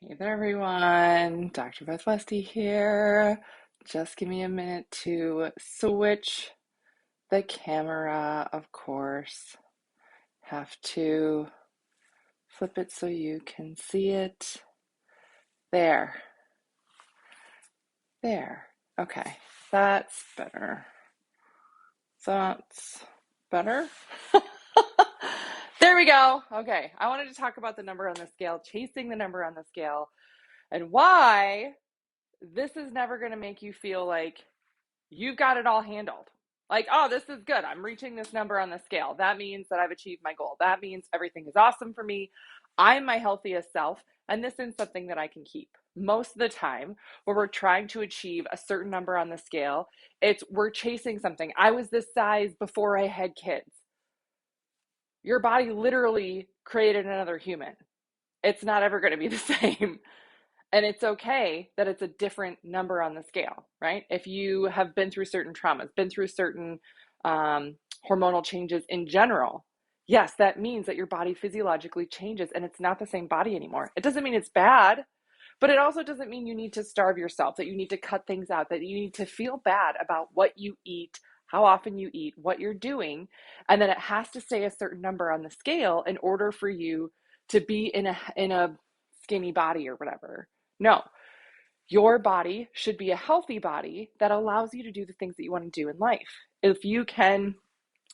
Hey there, everyone. Dr. Beth Westie here. Just give me a minute to switch the camera, of course. Have to flip it so you can see it. There. There. Okay. That's better. That's better. There we go. Okay. I wanted to talk about the number on the scale, chasing the number on the scale, and why this is never going to make you feel like you've got it all handled. Like, oh, this is good. I'm reaching this number on the scale. That means that I've achieved my goal. That means everything is awesome for me. I'm my healthiest self, and this is something that I can keep. Most of the time, where we're trying to achieve a certain number on the scale, it's we're chasing something. I was this size before I had kids. Your body literally created another human. It's not ever going to be the same. And it's okay that it's a different number on the scale, right? If you have been through certain traumas, been through certain hormonal changes in general, yes, that means that your body physiologically changes and it's not the same body anymore. It doesn't mean it's bad, but it also doesn't mean you need to starve yourself, that you need to cut things out, that you need to feel bad about what you eat, how often you eat, what you're doing, and then it has to stay a certain number on the scale in order for you to be in a skinny body or whatever. No, your body should be a healthy body that allows you to do the things that you want to do in life. If you can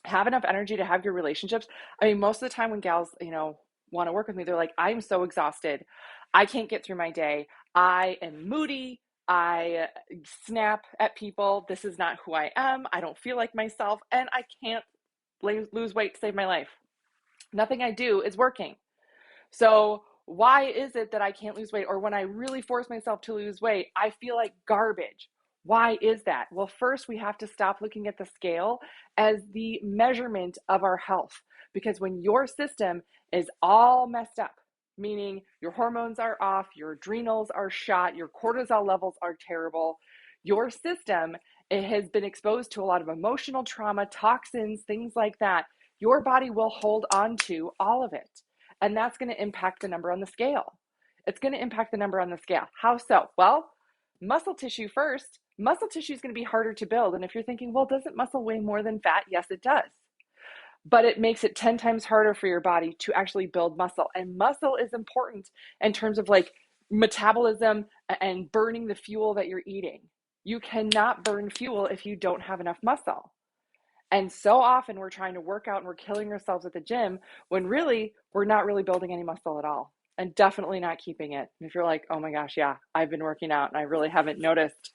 have enough energy to have your relationships, I mean, most of the time when gals, want to work with me, they're like, I'm so exhausted. I can't get through my day. I am moody. I snap at people. This is not who I am. I don't feel like myself, and I can't lose weight to save my life. Nothing I do is working. So why is it that I can't lose weight? Or when I really force myself to lose weight, I feel like garbage. Why is that? Well, first, we have to stop looking at the scale as the measurement of our health. Because when your system is all messed up, meaning your hormones are off, your adrenals are shot, your cortisol levels are terrible, your system, it has been exposed to a lot of emotional trauma, toxins, things like that. Your body will hold on to all of it. And that's going to impact the number on the scale. It's going to impact the number on the scale. How so? Well, muscle tissue first. Muscle tissue is going to be harder to build. And if you're thinking, well, doesn't muscle weigh more than fat? Yes, it does. But it makes it 10 times harder for your body to actually build muscle. And muscle is important in terms of like metabolism and burning the fuel that you're eating. You cannot burn fuel if you don't have enough muscle. And so often we're trying to work out and we're killing ourselves at the gym when really we're not really building any muscle at all, and definitely not keeping it. And if you're like, oh my gosh, yeah, I've been working out and I really haven't noticed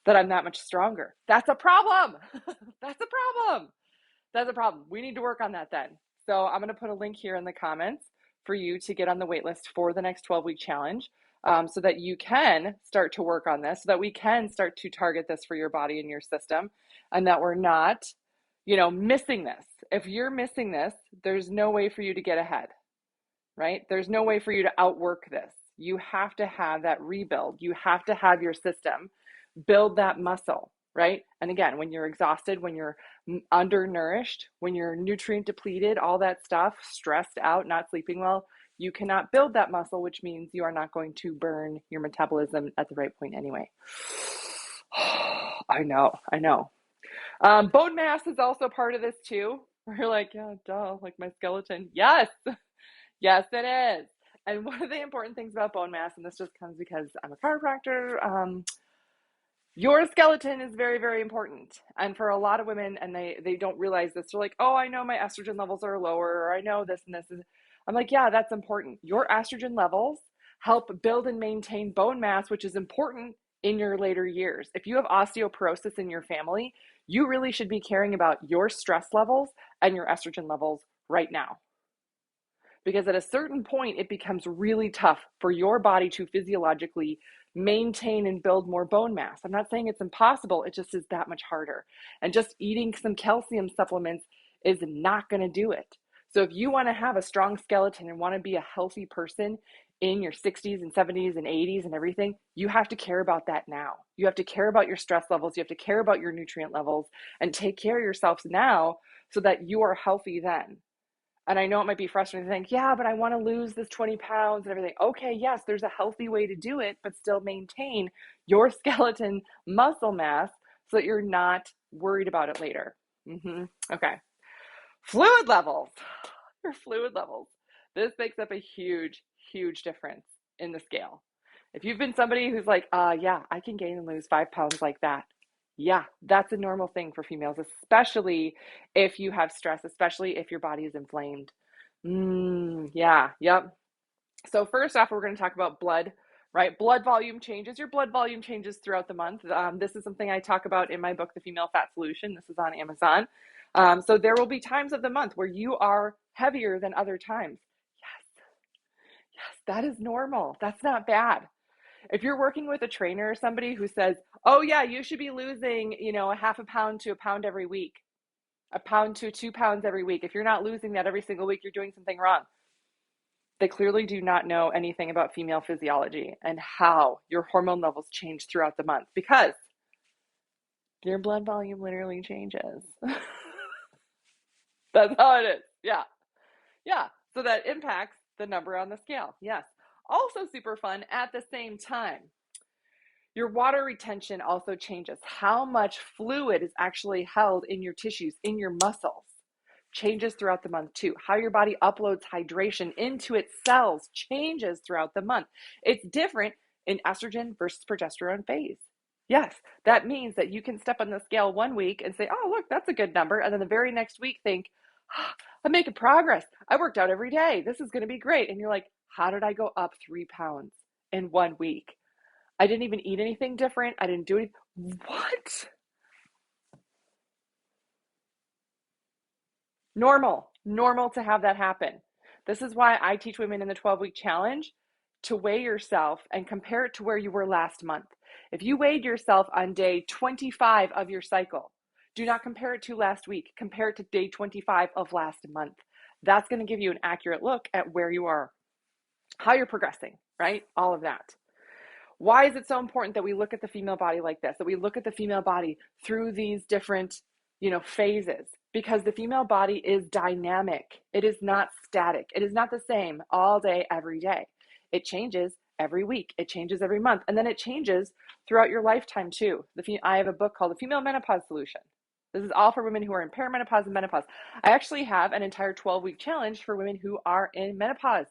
that I'm that much stronger. That's a problem. That's a problem. That's a problem. We need to work on that then. So I'm going to put a link here in the comments for you to get on the wait list for the next 12-week challenge, so that you can start to work on this, so that we can start to target this for your body and your system, and that we're not missing this. If you're missing this, there's no way for you to get ahead, right? There's no way for you to outwork this. You have to have that rebuild. You have to have your system build that muscle, right? And again, when you're exhausted, when you're undernourished, when you're nutrient depleted, all that stuff, stressed out, not sleeping well, you cannot build that muscle, which means you are not going to burn your metabolism at the right point anyway. I know. Bone mass is also part of this too. We're like, yeah, duh, like my skeleton. Yes, yes, it is. And one of the important things about bone mass, and this just comes because I'm a chiropractor, your skeleton is very, very important. And for a lot of women, and they don't realize this, they're like, oh, I know my estrogen levels are lower, or I know this and this. I'm like, yeah, that's important. Your estrogen levels help build and maintain bone mass, which is important in your later years. If you have osteoporosis in your family, you really should be caring about your stress levels and your estrogen levels right now. Because at a certain point, it becomes really tough for your body to physiologically maintain and build more bone mass. I'm not saying it's impossible, it just is that much harder. And just eating some calcium supplements is not going to do it. So if you want to have a strong skeleton and want to be a healthy person in your 60s and 70s and 80s and everything, you have to care about that now. You have to care about your stress levels. You have to care about your nutrient levels and take care of yourselves now so that you are healthy then. And I know it might be frustrating to think, yeah, but I want to lose this 20 pounds and everything. Okay, yes, there's a healthy way to do it, but still maintain your skeleton muscle mass so that you're not worried about it later. Okay. Fluid levels. Your fluid levels. This makes up a huge, huge difference in the scale. If you've been somebody who's like, yeah, I can gain and lose 5 pounds like that. Yeah, that's a normal thing for females, especially if you have stress, especially if your body is inflamed. Yeah, yep. So first off, we're going to talk about blood, right? Blood volume changes. Your blood volume changes throughout the month. This is something I talk about in my book, The Female Fat Solution. This is on Amazon. So there will be times of the month where you are heavier than other times. Yes, yes, that is normal. That's not bad. If you're working with a trainer or somebody who says, oh yeah, you should be losing, a half a pound to a pound every week, a pound to 2 pounds every week. If you're not losing that every single week, you're doing something wrong. They clearly do not know anything about female physiology and how your hormone levels change throughout the month because your blood volume literally changes. That's how it is. Yeah. Yeah. So that impacts the number on the scale. Yes. Also super fun at the same time. Your water retention also changes. How much fluid is actually held in your tissues, in your muscles, changes throughout the month too. How your body uploads hydration into its cells changes throughout the month. It's different in estrogen versus progesterone phase. Yes, that means that you can step on the scale one week and say, oh, look, that's a good number. And then the very next week think, oh, I'm making progress. I worked out every day. This is going to be great. And you're like, how did I go up 3 pounds in 1 week? I didn't even eat anything different. I didn't do anything. What? Normal to have that happen. This is why I teach women in the 12-week challenge to weigh yourself and compare it to where you were last month. If you weighed yourself on day 25 of your cycle, do not compare it to last week. Compare it to day 25 of last month. That's going to give you an accurate look at where you are, how you're progressing, right? All of that. Why is it so important that we look at the female body like this, that we look at the female body through these different, phases? Because the female body is dynamic. It is not static. It is not the same all day, every day. It changes every week. It changes every month. And then it changes throughout your lifetime too. I have a book called The Female Menopause Solution. This is all for women who are in perimenopause and menopause. I actually have an entire 12-week challenge for women who are in menopause.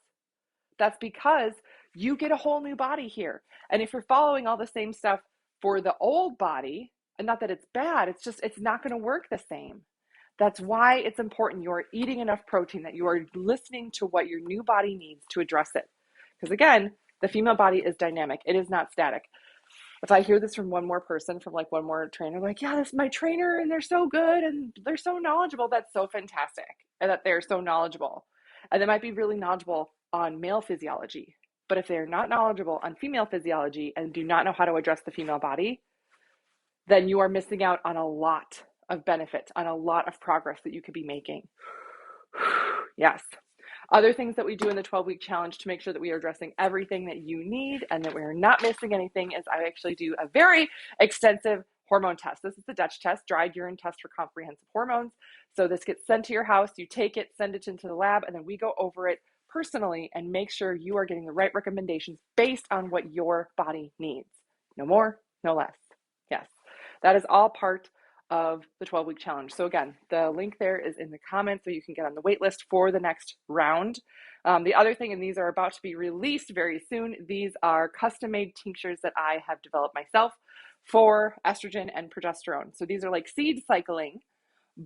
That's because you get a whole new body here. And if you're following all the same stuff for the old body, and not that it's bad, it's not going to work the same. That's why it's important you are eating enough protein, that you are listening to what your new body needs to address it. Because again, the female body is dynamic. It is not static. If I hear this from one more person, from like one more trainer, like, yeah, this is my trainer and they're so good and they're so knowledgeable, that's so fantastic. And that they're so knowledgeable. And they might be really knowledgeable on male physiology. But if they're not knowledgeable on female physiology and do not know how to address the female body, then you are missing out on a lot of benefit, on a lot of progress that you could be making. Yes. Other things that we do in the 12-week challenge to make sure that we are addressing everything that you need and that we're not missing anything is I actually do a very extensive hormone test. This is the Dutch test, dried urine test for comprehensive hormones. So this gets sent to your house, you take it, send it into the lab, and then we go over it personally and make sure you are getting the right recommendations based on what your body needs. No more, no less. Yes, that is all part of the 12-week challenge. So again, the link there is in the comments so you can get on the wait list for the next round. The other thing, and these are about to be released very soon, these are custom-made tinctures that I have developed myself for estrogen and progesterone. So these are like seed cycling,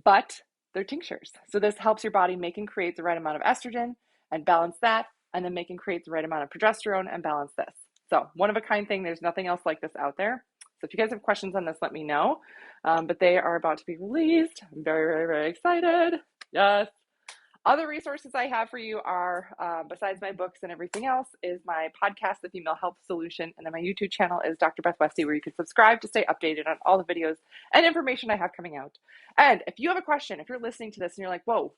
but they're tinctures. So this helps your body make and create the right amount of estrogen and balance that, and then make and create the right amount of progesterone and balance this. So one of a kind thing, there's nothing else like this out there. So if you guys have questions on this, let me know. But they are about to be released. I'm very, very, very excited. Yes. Other resources I have for you are, besides my books and everything else, is my podcast, The Female Health Solution. And then my YouTube channel is Dr. Beth Westie, where you can subscribe to stay updated on all the videos and information I have coming out. And if you have a question, if you're listening to this and you're like, whoa,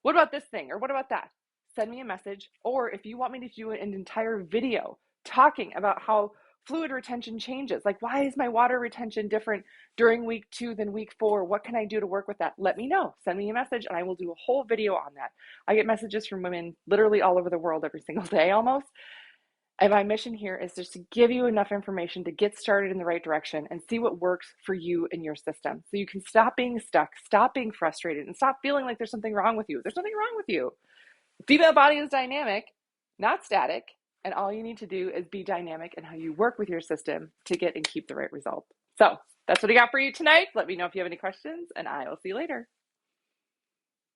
what about this thing? Or what about that? Send me a message. Or if you want me to do an entire video talking about how fluid retention changes. Like, why is my water retention different during week 2 than week 4? What can I do to work with that? Let me know. Send me a message and I will do a whole video on that. I get messages from women literally all over the world every single day almost. And my mission here is just to give you enough information to get started in the right direction and see what works for you and your system. So you can stop being stuck, stop being frustrated, and stop feeling like there's something wrong with you. There's nothing wrong with you. Female body is dynamic, not static. And all you need to do is be dynamic in how you work with your system to get and keep the right result. So that's what I got for you tonight. Let me know if you have any questions, and I will see you later.